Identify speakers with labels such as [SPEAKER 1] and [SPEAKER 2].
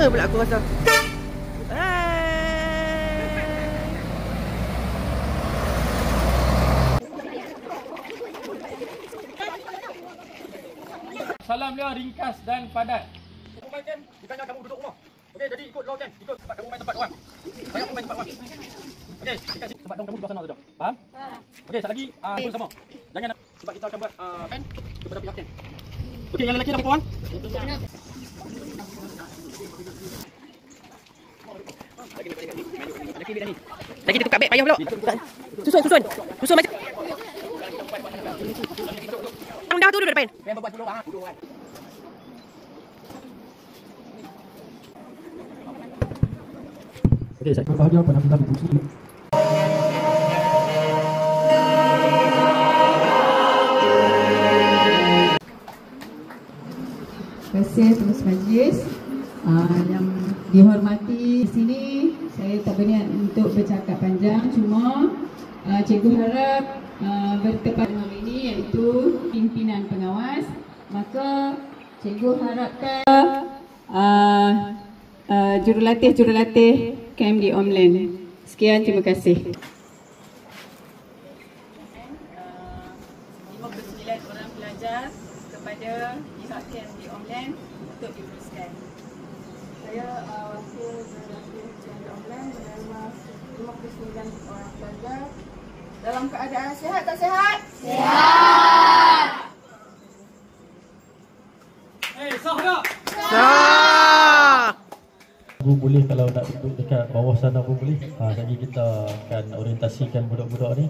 [SPEAKER 1] suara pula aku rasa.
[SPEAKER 2] Salam dia ringkas dan padat. Main game bukannya kamu duduk rumah. Okey, jadi ikut law game. Ikut tempat kamu main tempat orang. Banyak main tempat orang. Okey, kita tempat dong kamu di sana sudah. Faham? Okey, satu lagi ikut sama. Jangan sebab kita akan buat pen kepada pihak camp. Okey, yang lelaki dah perempuan?
[SPEAKER 1] Lagi dia tukar beg payah pula. Susun. Susun macam. Dah tu duduk depan.
[SPEAKER 2] Yang buat dulu duduk kan. Okey, saya bahagia penampilan buku.
[SPEAKER 3] Terima kasih Tuan Majlis yang dihormati di sini. Saya tak berniat untuk bercakap panjang, cuma cikgu harap bertepat dengan ini iaitu pimpinan pengawas. Maka cikgu harapkan jurulatih KMD Omland. Sekian, terima kasih. 59 orang pelajar kepada pihak KMD Omland untuk diteruskan. Saya wakil jurulatih KMD Omland menerima 59 orang pelajar dalam keadaan sihat tak sihat? Sihat!
[SPEAKER 2] Sah tak?
[SPEAKER 1] Sah!
[SPEAKER 4] Boleh kalau nak duduk dekat bawah sana pun boleh. Jadi kita akan orientasikan budak-budak ni